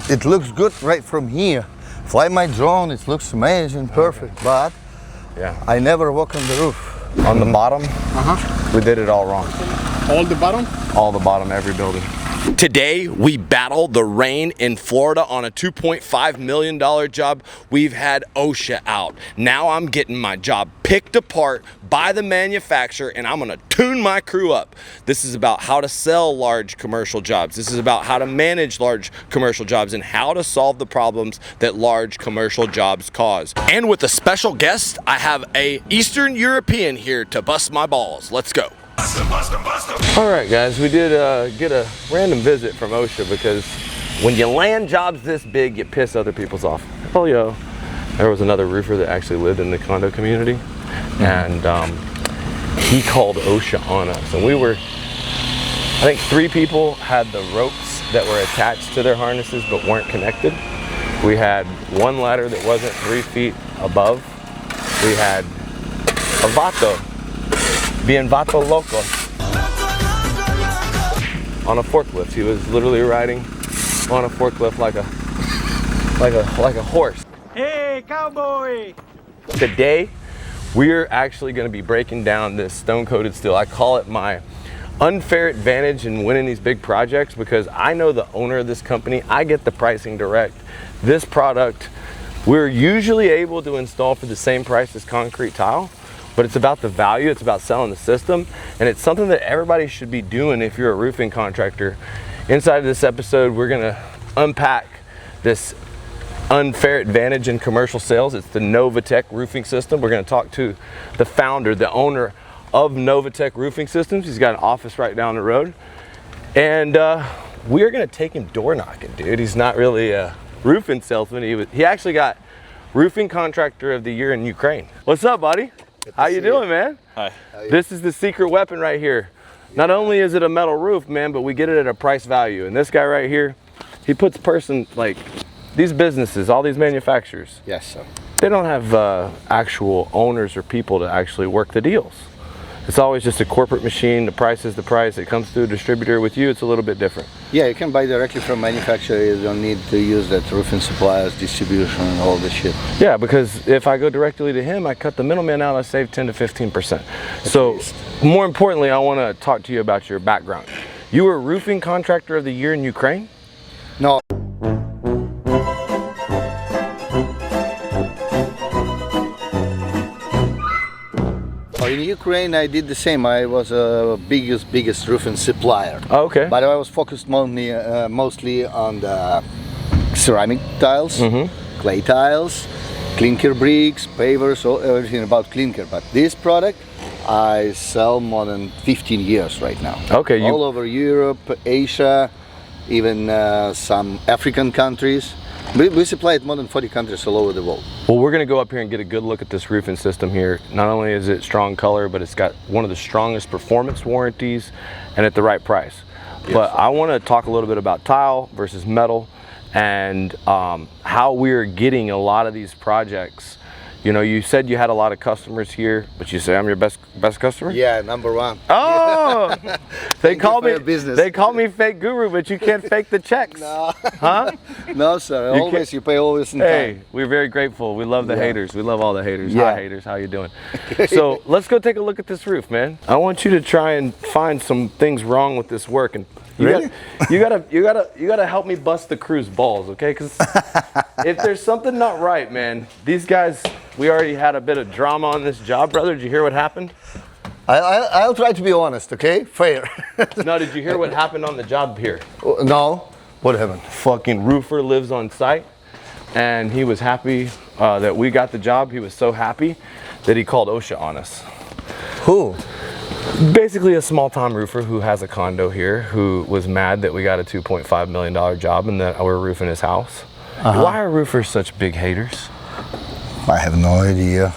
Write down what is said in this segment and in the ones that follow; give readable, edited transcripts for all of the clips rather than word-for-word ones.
it looks good right from here. Fly my drone, it looks amazing, perfect, but yeah, I never walk on the roof. On the bottom, we did it all wrong. All the bottom? All the bottom, every building. Today, we battled the rain in Florida on a $2.5 million job. We've had OSHA out. Now I'm getting my job picked apart by the manufacturer, and I'm gonna tune my crew up. This is about how to sell large commercial jobs. This is about how to manage large commercial jobs and how to solve the problems that large commercial jobs cause. And with a special guest, I have a Eastern European here to bust my balls. Let's go. All right, guys, we did get a random visit from OSHA because when you land jobs this big, you piss other people's off. Oh, yo. There was another roofer that actually lived in the condo community, and he called OSHA on us. And we were, I think 3 people had the ropes that were attached to their harnesses but weren't connected. We had 1 ladder that wasn't 3 feet above. We had a vato. Being vato loco on a forklift. He was literally riding on a forklift like a horse. Hey, cowboy! Today, we're actually going to be breaking down this stone-coated steel. I call it my unfair advantage in winning these big projects because I know the owner of this company. I get the pricing direct. This product, we're usually able to install for the same price as concrete tile. But it's about the value, it's about selling the system, and it's something that everybody should be doing if you're a roofing contractor. Inside of this episode, we're gonna unpack this unfair advantage in commercial sales. It's the Novatech roofing system. We're gonna talk to the founder, the owner of Novatech Roofing Systems. He's got an office right down the road. And we're gonna take him door knocking, dude. He's not really a roofing salesman. He actually got Roofing Contractor of the Year in Ukraine. What's up, buddy? How you doing, man? Hi. This is the secret weapon right here. Not only is it a metal roof, man, but we get it at a price value. And this guy right here, he puts like these businesses, all these manufacturers. Yes, sir. They don't have actual owners or people to actually work the deals. It's always just a corporate machine. The price is the price. It comes through a distributor. With you, it's a little bit different. Yeah, you can buy directly from manufacturer. You don't need to use that roofing suppliers, distribution, and all the shit. Yeah, because if I go directly to him, I cut the middleman out, I save 10 to 15%. So more importantly, I want to talk to you about your background. You were Roofing Contractor of the Year in Ukraine? No. In Ukraine, I did the same. I was a biggest roofing supplier. Oh, okay. But I was focused mostly on the ceramic tiles, clay tiles, clinker bricks, pavers, everything about clinker. But this product, I sell more than 15 years right now. Okay. All over Europe, Asia, even some African countries. We supply it more than 40 countries all over the world. Well, we're going to go up here and get a good look at this roofing system here. Not only is it strong color, but it's got one of the strongest performance warranties and at the right price. Yes. But I want to talk a little bit about tile versus metal and how we're getting a lot of these projects. You know, you said you had a lot of customers here, but you say I'm your best customer? Yeah, #1. Oh, they call me fake guru, but you can't fake the checks. No. Huh? No, sir. You pay always in time. Hey, we're very grateful. We love the haters. We love all the haters. Yeah. Hi, haters. How you doing? So let's go take a look at this roof, man. I want you to try and find some things wrong with this work, and you gotta help me bust the crew's balls, okay? Because if there's something not right, man, these guys. We already had a bit of drama on this job, brother. Did you hear what happened? I'll try to be honest, okay? Fair. No, did you hear what happened on the job here? No. What happened? Fucking roofer lives on site, and he was happy that we got the job. He was so happy that he called OSHA on us. Who? Basically a small-time roofer who has a condo here who was mad that we got a $2.5 million job and that we're roofing his house. Why are roofers such big haters? I have no idea.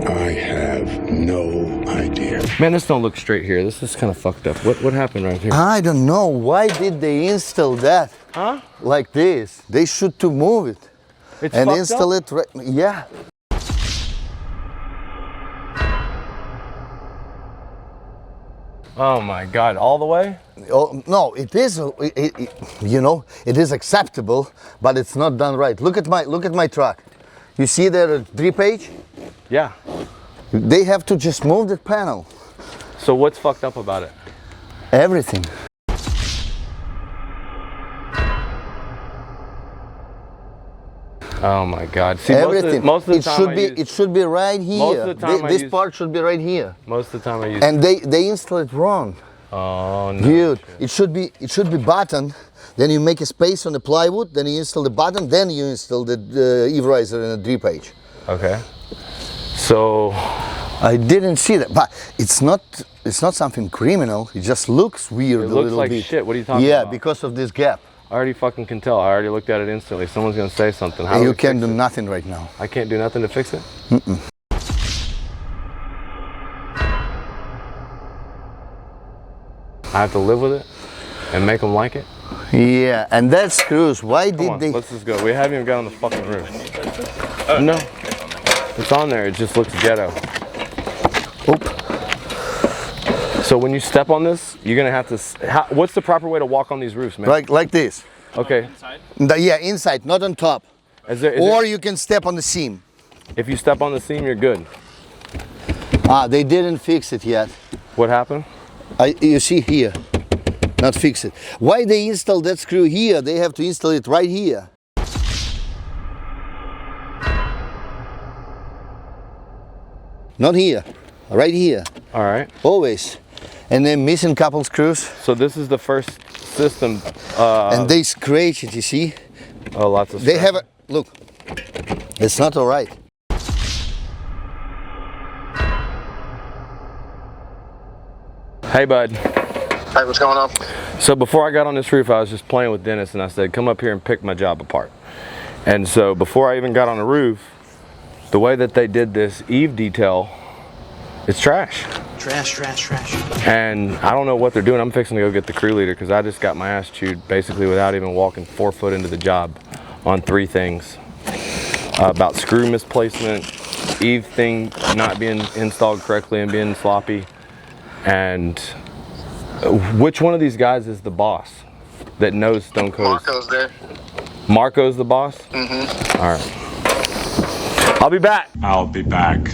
I have no idea. Man, this don't look straight here. This is kind of fucked up. What happened right here? I don't know. Why did they install that? Huh? Like this? They should to move it. It's and fucked install up? it right. Yeah. Oh my God, all the way? Oh, no, it is, you know, it is acceptable, but it's not done right. Look at my truck. You see there a drip edge? Yeah. They have to just move the panel. So what's fucked up about it? Everything. Oh my God. See, Everything. Most of the time it should be right here. Most of the time This part should be right here. Most of the time I use. And they install it wrong. Oh no. Dude, it should be button. Then you make a space on the plywood. Then you install the button. Then you install the eave riser and the drip edge. Okay. So I didn't see that, but it's not something criminal. It just looks weird. it looks little like bit. shit. What are you talking about? Yeah, because of this gap. I already fucking can tell. I already looked at it instantly. Someone's gonna say something. How do You we can't fix do it? nothing right now. I can't do nothing to fix it? Mm-mm. I have to live with it and make them like it? Yeah, and that screws. Why Come did on, they? let's just go. We haven't even got on the fucking roof. No. It's on there. It just looks ghetto. Oop. So when you step on this, you're gonna have to. What's the proper way to walk on these roofs, man? Like this. Okay. Yeah, inside, not on top. Is Or you can step on the seam. if you step on the seam, you're good. They didn't fix it yet. What happened? You see here, not fix it. Why they install that screw here? They have to install it right here. Not here, right here, All right. always. And then missing couple screws. So this is the first system. And they scratch it, you see? Oh, lots of. They scratch. have a, look, it's not all right. Hey, bud. Hey, what's going on? So before I got on this roof, I was just playing with Dennis, and I said, "Come up here and pick my job apart." And so before I even got on the roof, the way that they did this eave detail, it's trash. Trash. And I don't know what they're doing. I'm fixing to go get the crew leader because I just got my ass chewed basically without even walking 4 foot into the job on 3 things. About screw misplacement, eave thing not being installed correctly and being sloppy. And which one of these guys is the boss that knows Stone Cold? Marco's there. Marco's the boss? Mm-hmm. All right. I'll be back. I'll be back.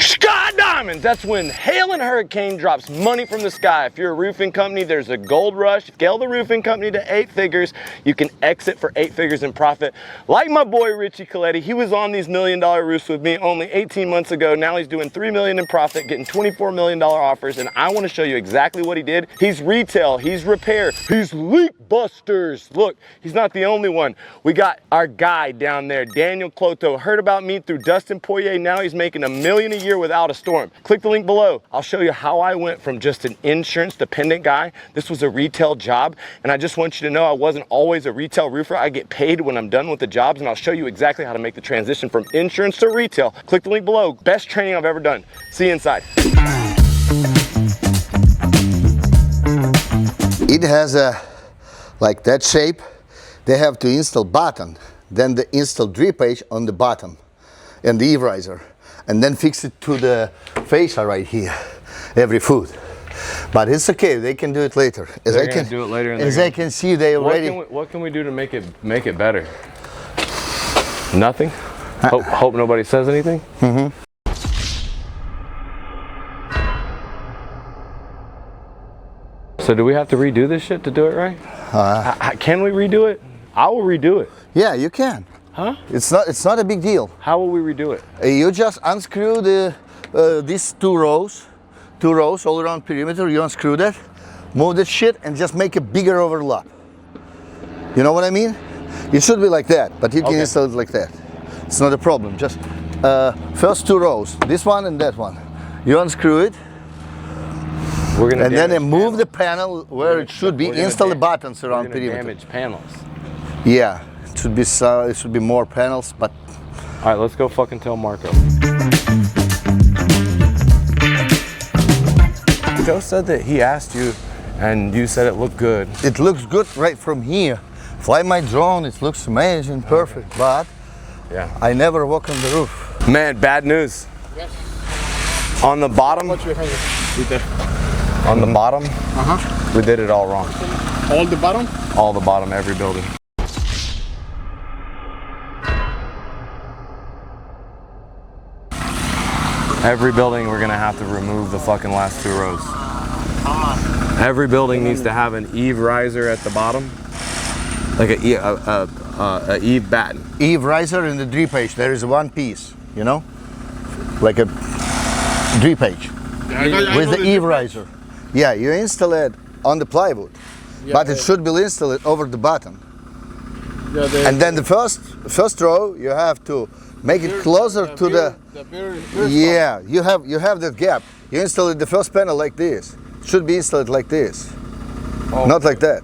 Sky Diamonds! That's when hail and hurricane drops money from the sky. If you're a roofing company, there's a gold rush. Scale the roofing company to 8 figures. You can exit for 8 figures in profit. Like my boy Richie Coletti, he was on these $1 million roofs with me only 18 months ago. Now he's doing $3 million in profit, getting $24 million offers, and I want to show you exactly what he did. He's retail, he's repair, he's leak busters. Look, he's not the only one. We got our guy down there, Daniel Cloto, heard about me through Dustin Poirier. Now he's making $1 million a year without a storm. Click the link below. I'll show you how I went from just an insurance dependent guy. This was a retail job, and I just want you to know I wasn't always a retail roofer. I get paid when I'm done with the jobs, and I'll show you exactly how to make the transition from insurance to retail. Click the link below. Best training I've ever done. See you inside. It has a, like that shape. They have to install bottom, then they install drip edge on the bottom and the eave riser, and then fix it to the fascia right here, every foot. But it's okay, they can do it later. As They're I gonna can do it later, and as they're I can see, they already. What can we do to make it better? Nothing. Hope nobody says anything. Mm-hmm. So do we have to redo this shit to do it right? Can we redo it? I will redo it. Yeah, you can. Huh? It's not a big deal. How will we redo it? You just unscrew the these two rows all around perimeter. You unscrew that, move that shit, and just make a bigger overlap. You know what I mean? It should be like that, but you can install it like that. It's not a problem. Just first 2 rows, this one and that one. You unscrew it, We're gonna and then damage move the panel where it should be. We're gonna Install the dam- buttons we're around gonna perimeter. damage panels. Yeah, it should be more panels, but All right, let's go fucking tell Marco. Joe said that he asked you, and you said it looked good. it looks good right from here. Fly my drone, it looks amazing, perfect. But Yeah. I never walk on the roof. Man, bad news. On the bottom, On the bottom, we did it all wrong. All the bottom? All the bottom, every building. Every building, we're gonna have to remove the fucking last 2 rows. Every building needs to have an eave riser at the bottom, like a eave batten. Eave riser in the drip edge, there is one piece, you know, like a drip edge with the eave riser. Yeah, you install it on the plywood, but it should be installed over the bottom. And then the first row, you have to make it closer to the. Yeah, you have that gap. You install it the first panel like this. It should be installed like this, not like that.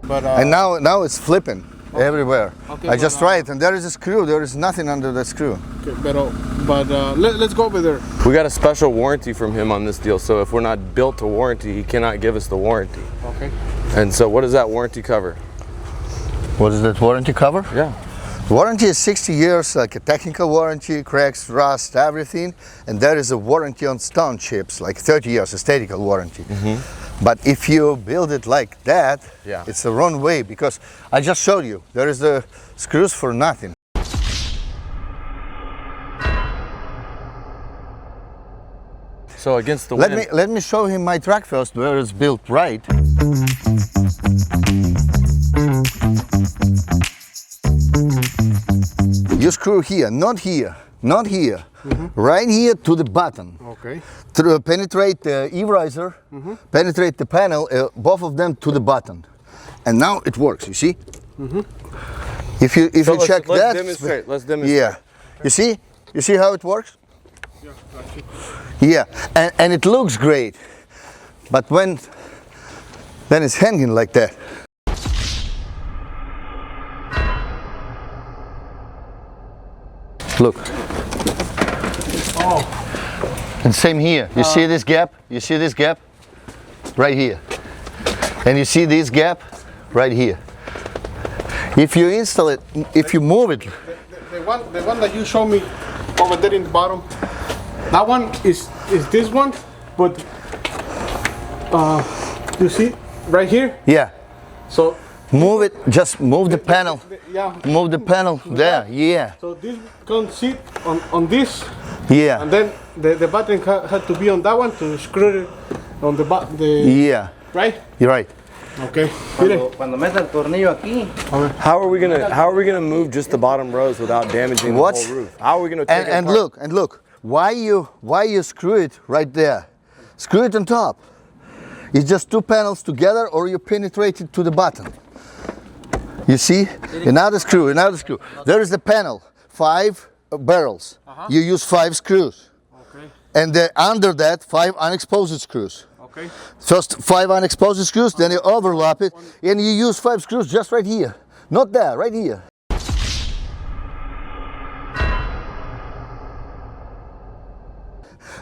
But, And now it's flipping everywhere. Okay, I just tried, and there is a screw. There is nothing under the screw. Okay, but let's go over there. We got a special warranty from him on this deal, so if we're not built to warranty, he cannot give us the warranty. Okay. And so what does that warranty cover? What does that warranty cover? Yeah. Warranty is 60 years, like a technical warranty, cracks, rust, everything. And there is a warranty on stone chips, like 30 years, a statical warranty. But if you build it like that, it's the wrong way, because I just showed you, there is the screws for nothing. So against the wind. Let me show him my truck first, where it's built right. You screw here, not here, not here. Right here to the bottom. Okay. To penetrate the eave riser, penetrate the panel, both of them to the bottom. And now it works, you see? If you check that. Let's demonstrate. Yeah. You see how it works? Yeah, and it looks great, but then it's hanging like that. Look. And same here. You see this gap? You see this gap? Right here. And you see this gap? Right here. If you install it, if you move it. The one that you showed me over there in the bottom, that one is this one, but you see right here? Yeah. So move it, just move the panel. Yeah. Move the panel there, yeah. So this can sit on this. Yeah. And then the button had to be on that one to screw it on the yeah. Right? You're right. Okay. Cuando meta el tornillo aquí. How are we gonna move just the bottom rows without damaging the whole roof? How are we gonna take and look, why you screw it right there? Screw it on top. It's just 2 panels together, or you penetrate it to the bottom. You see? Another screw. There is the panel, 5 barrels. You use 5 screws. Okay. And under that, 5 unexposed screws. Okay. First 5 unexposed screws, then you overlap it, and you use 5 screws just right here. Not there, right here.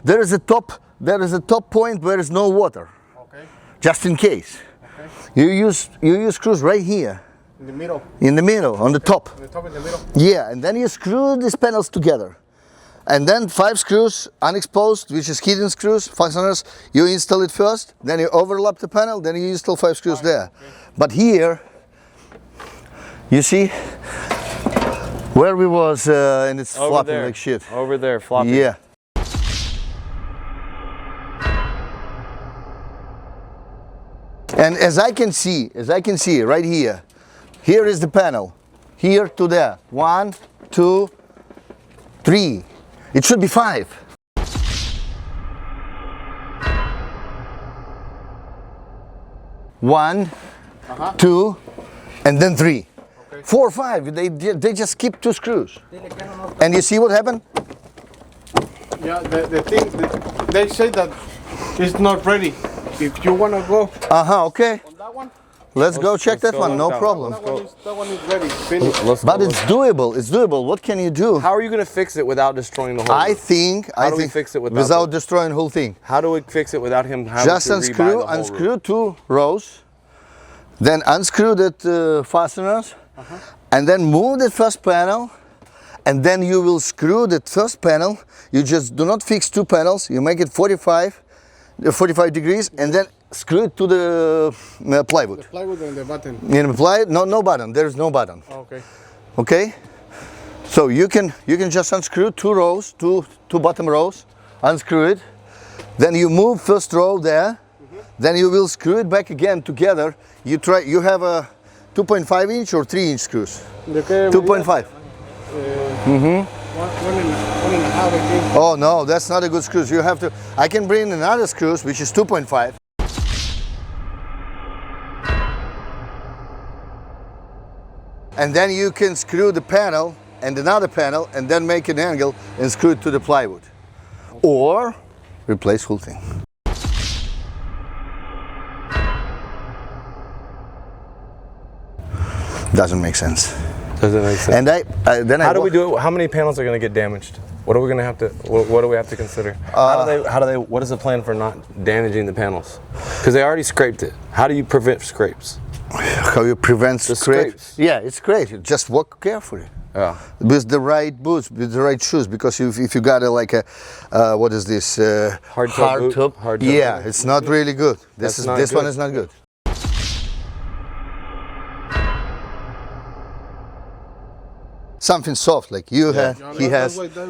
There is a top point where there's no water. Okay. Just in case. Okay. You use screws right here. In the middle. In the middle, on the top. On the top in the middle. Yeah, and then you screw these panels together. And then 5 screws unexposed, which is hidden screws, fasteners. You install it first, then you overlap the panel, then you install 5 screws there. Okay. But here, you see where we was, and it's over flopping there, like shit. Over there, flopping. Yeah. And as I can see right here, here is the panel, here to there, 1, 2, 3. It should be 5. One, 2, and then 3. Okay. 4, 5. They just keep 2 screws. And you see what happened? Yeah, the thing they say that it's not ready. If you wanna go. Okay. On that one. Let's go check that one. No problem. That one is ready. Finished. But it's doable. It's doable. What can you do? How are you going to fix it without destroying the whole I roof? think we fix it without destroying the whole thing. How do we fix it without him having Just to unscrew 2 rows, then unscrew that fasteners, and then move the first panel, and then you will screw the first panel. You just do not fix two panels, you make it 45 degrees, and then screw it to the plywood. The plywood and the button. In plywood, no button, there is no button. Okay. Okay, so you can just unscrew two rows, two bottom rows, unscrew it, then you move first row there, then you will screw it back again together. You have a 2.5 inch or 3 inch screws? 2.5. 1.5, I think. Oh no, that's not a good screws. You have to, I can bring another screws which is 2.5. And then you can screw the panel and another panel and then make an angle and screw it to the plywood. Or replace whole thing. Doesn't make sense. Doesn't make sense. And how do we do it? How many panels are going to get damaged? What are we going to have to? What do we have to consider? How do they? What is the plan for not damaging the panels? Because they already scraped it. How do you prevent scrapes? How you prevent scrapes? Yeah, it's great. You just walk carefully. Yeah. With the right boots, with the right shoes. Because if you got what is this? Hard top. Yeah, it's not really good. This one is not good. Something soft like he has.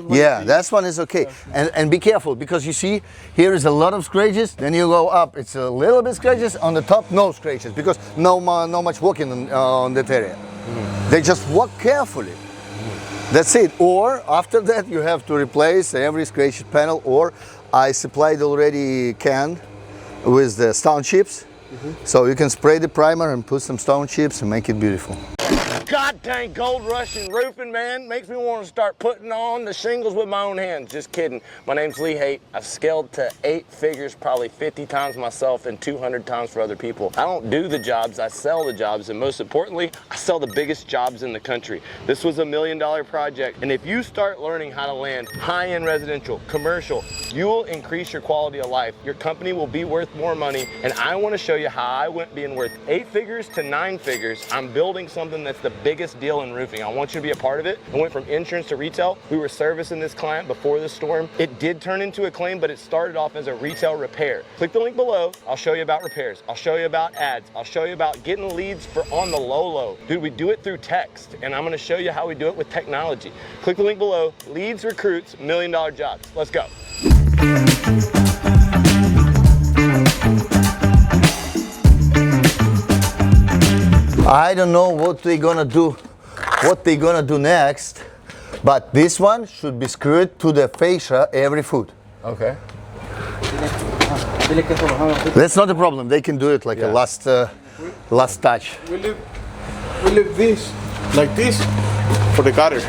Yeah, that one is okay. And be careful, because you see here is a lot of scratches. Then you go up, it's a little bit scratches. On the top, no scratches, because no much walking on that area. They just walk carefully. That's it. Or after that you have to replace every scratch panel, or I supplied already can with the stone chips. So you can spray the primer and put some stone chips and make it beautiful. God dang gold rush and roofing, man. Makes me want to start putting on the shingles with my own hands. Just kidding. My name's Leehaight. I've scaled to 8 figures, probably 50 times myself and 200 times for other people. I don't do the jobs, I sell the jobs, and most importantly, I sell the biggest jobs in the country. This was $1 million project, and if you start learning how to land high-end residential, commercial, you will increase your quality of life. Your company will be worth more money, and I want to show you how I went being worth 8 figures to 9 figures. I'm building something that's the biggest deal in roofing. I want you to be a part of it. I went from insurance to retail. We were servicing this client before the storm. It did turn into a claim, but it started off as a retail repair. Click the link below. I'll show you about repairs. I'll show you about ads. I'll show you about getting leads for on the low. Dude, we do it through text, and I'm going to show you how we do it with technology. Click the link below. Leads, recruits, $1 million jobs. Let's go. I don't know what they're gonna do next, but this one should be screwed to the fascia every foot. Okay. That's not a problem. They can do it like a last touch. We leave this like this for the gutter.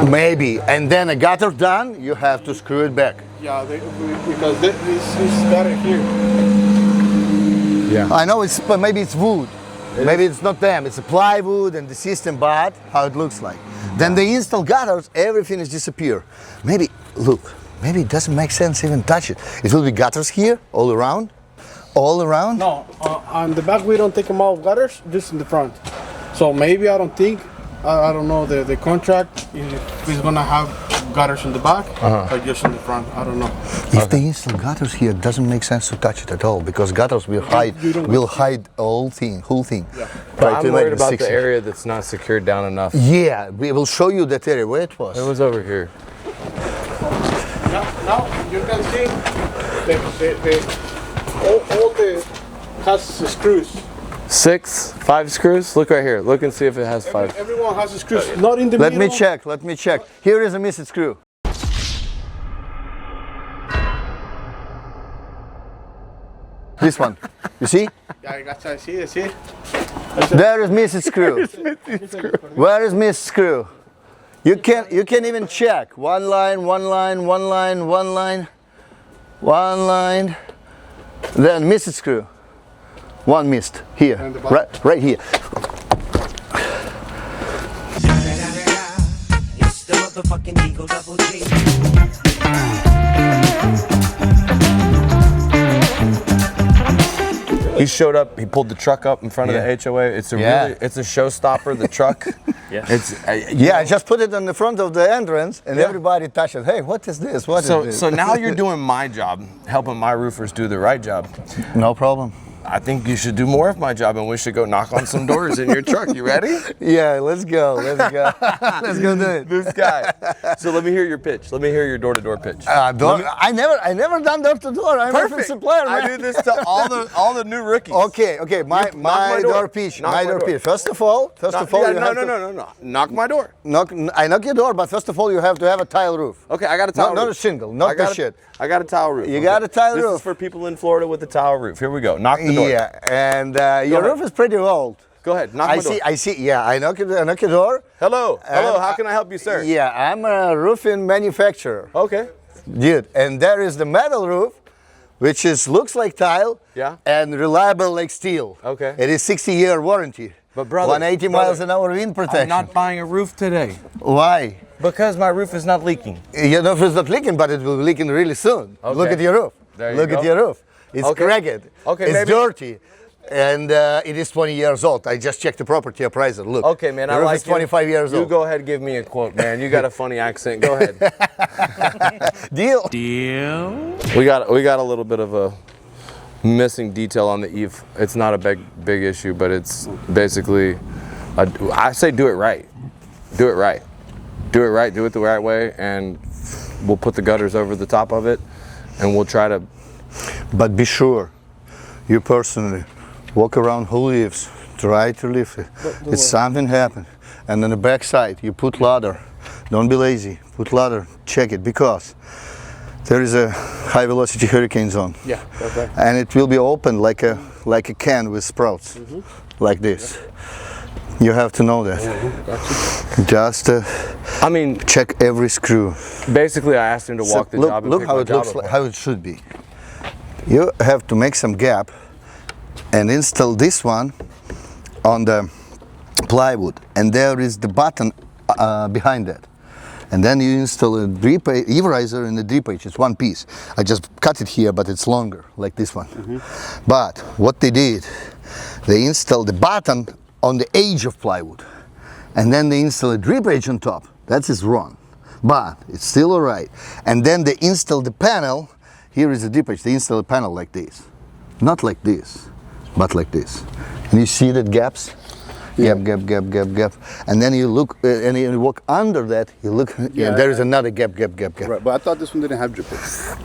Maybe, and then a gutter done, you have to screw it back. Yeah, because this gutter here. Yeah. I know but maybe it's wood. Maybe it's not them, it's a plywood and the system, but how it looks like. Then they install gutters, everything is disappear. Maybe, look, maybe it doesn't make sense even touch it. It will be gutters here, all around? All around? No, on the back we don't take them out gutters, just in the front. So maybe I don't know the contract if it's gonna have gutters in the back or just in the front. I don't know. If they install gutters here, it doesn't make sense to touch it at all, because gutters will hide whole thing. Yeah. But I'm worried about the area that's not secured down enough. Yeah, we will show you that area where it was. It was over here. Now you can see all the has screws. 5 screws? Look right here. Look and see if it has 5. Everyone has screws. Not in the middle. Let me check. Here is a missing screw. This one. You see? Yeah, I see. There is missing screw. Where is missing screw? You can even check. One line. Then missing screw. One missed here, right here. It's the motherfucking Eagle Double G. He showed up. He pulled the truck up in front of the HOA. It's a Yeah. it's a showstopper. The truck. Yeah. It's Yeah, I just put it on the front of the entrance, and Yeah. everybody touched it. Hey, what is this? What is this? So now you're doing my job, helping my roofers do the right job. No problem. I think you should do more of my job, and we should go knock on some doors in your truck. You ready? Yeah, let's go. Let's go. Let's go do it. This guy. So let me hear your pitch. Let me hear your door-to-door pitch. I never done door to door. I'm a supplier. I Man. do this to all the new rookies. Okay. knock My my door. door pitch. Knock My my door door. pitch. First of all, Yeah, you have to no. Knock my door. I knock your door, but first of all, you have to have a tile roof. Okay, I got a tile roof. Not a shingle, not the shit. I got a tile roof. You got a tile This roof. is for people in Florida with a tile roof. Here we go. Knock the door. Yeah, and your ahead. roof is pretty old. Go ahead. Knock my door. I see. Yeah, I knock your door. Hello. How can I help you, sir? Yeah, I'm a roofing manufacturer, Okay. dude. And there is the metal roof, which looks like tile. Yeah. And reliable like steel. Okay. It is 60-year warranty. But brother, 180 miles an hour wind protection. I'm not buying a roof today Why? because my roof is not leaking. Your roof is not leaking, but it will be leaking really soon. Okay. Look at your roof. There you Look go. at your roof. It's Okay. cracked. Okay, it's maybe- dirty. And it is 20 years old. I just checked the property appraiser. Look. Okay, man. The I roof like is 25 years you old. go ahead and give me a quote, man. You got a funny accent. Go ahead. Deal. We got a little bit of a missing detail on the eave. It's not a big issue, but it's basically I say do it right. Do it right. Do it right. Do it the right way, and we'll put the gutters over the top of it, and we'll try to. But be sure, you personally walk around who lives, try to lift it. If something happened, and on the back side you put ladder. Don't be lazy. Put ladder. Check it because there is a high velocity hurricane zone. Yeah. Okay. And it will be open like a can with sprouts, like this. You have to know that. Just I mean, check every screw. basically, I asked him to walk the look, job and look pick how my it job looks, apart. how it should be. You have to make some gap and install this one on the plywood, and there is the button behind that. And then you install a drip eave riser and a drip edge. It's one piece. I just cut it here, but it's longer, like this one. But what they did, they installed the button on the edge of plywood, and then they install a drip edge on top. That is wrong, but it's still all right. And then they install the panel. Here is the drip edge. They install a panel like this, not like this, but like this. And you see that gaps? Gap. And then you look, and you walk under that, you look, and there is another gap. Right, but I thought this one didn't have drippage.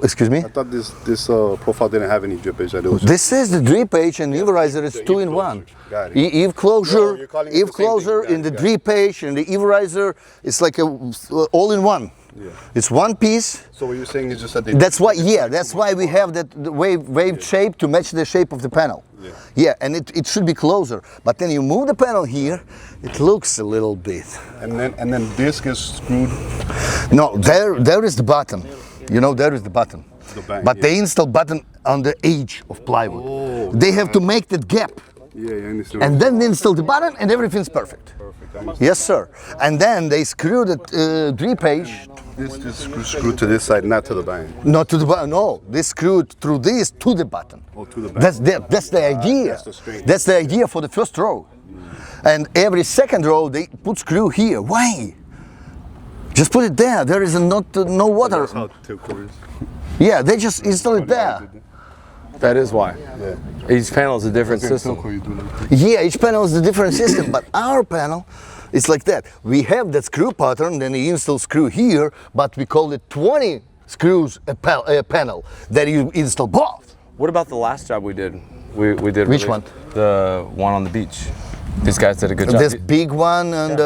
Excuse me? I thought this profile didn't have any drippage. That it was This is the drip edge and eave riser. It's two in one. Got it. Eave No, closure, you're calling it eave the same closure thing. in the Got it. drip edge and the eave riser. It's like a all in one. Yeah. It's one piece. So what you're saying is just that they. That's why, that's why we have that the wave shape to match the shape of the panel. Yeah, and it should be closer. But then you move the panel here, it looks a little bit. And then this gets screwed. No, there is the button. You know, there is the button. The bang, But yeah. they install button on the edge of plywood. Oh, They have to make that gap. Yeah, I understand. And then they install the button and everything's perfect. Yes, sir. And then they screw the drip edge, This just screwed to this side, not to the bang. not to the button, no. They screwed through this to the button. Oh, to the bang. That's the idea. That's the strength. That's the idea for the first row. And every second row they put screw here. Why? Just put it there. There is no water. That's how Tilcor is. Yeah, they just install it there. That is why. Yeah. Each panel is a different system. Tilcor, you do like this. Yeah, each panel is a different system, but our panel is like that. We have that screw pattern, then you install screw here, but we call it 20 screws a panel. Then you install both. What about the last job we did? We did. Which one? The one on the beach. These guys did a good job. This big one, and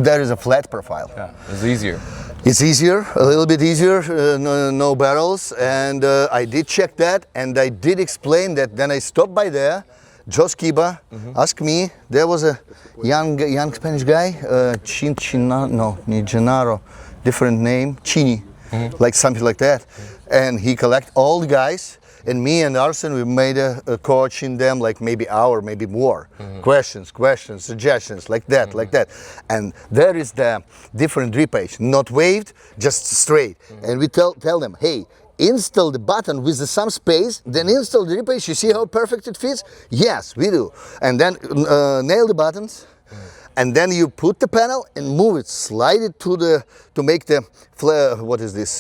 there is a flat profile. Yeah, it was easier. It's easier, a little bit easier, no barrels, and I did check that, and I did explain that. Then I stopped by there. Joe Skiba asked me. There was a young Spanish guy, Gennaro, different name, Chini, like something like that, and he collect all the guys. And me and Arsen, we made a coach in them, like maybe hour, maybe more. Questions, suggestions, like that. And there is the different drip edge, not waved, just straight. And we tell them, hey, install the button with some space, then install the repage. You see how perfect it fits? Yes, we do. And then nail the buttons. And then you put the panel and move it, slide it to make the flare, what is this,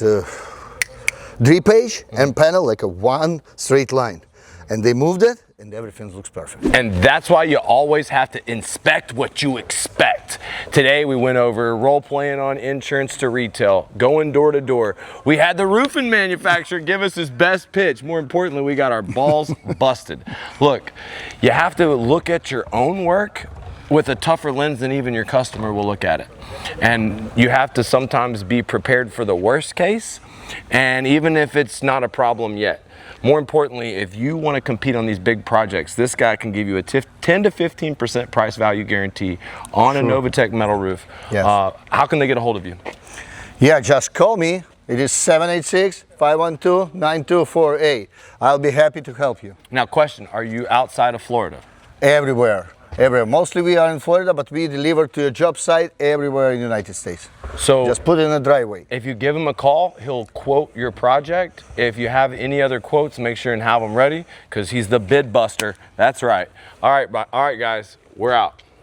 drip page and panel like a one straight line. And they moved it and everything looks perfect. And that's why you always have to inspect what you expect. Today we went over role playing on insurance to retail, going door to door. We had the roofing manufacturer give us his best pitch. More importantly, we got our balls busted. Look, you have to look at your own work with a tougher lens than even your customer will look at it. And you have to sometimes be prepared for the worst case, and even if it's not a problem yet. More importantly, if you want to compete on these big projects, this guy can give you a 10 to 15% price value guarantee on a Novatech metal roof. Yes. How can they get a hold of you? Yeah, just call me. It is 786-512-9248. I'll be happy to help you. Now question, are you outside of Florida? Everywhere. Mostly we are in Florida, but we deliver to a job site everywhere in the United States. So just put it in a driveway. If you give him a call, he'll quote your project. If you have any other quotes, make sure and have them ready, because he's the bid buster. That's right. All right, guys, we're out.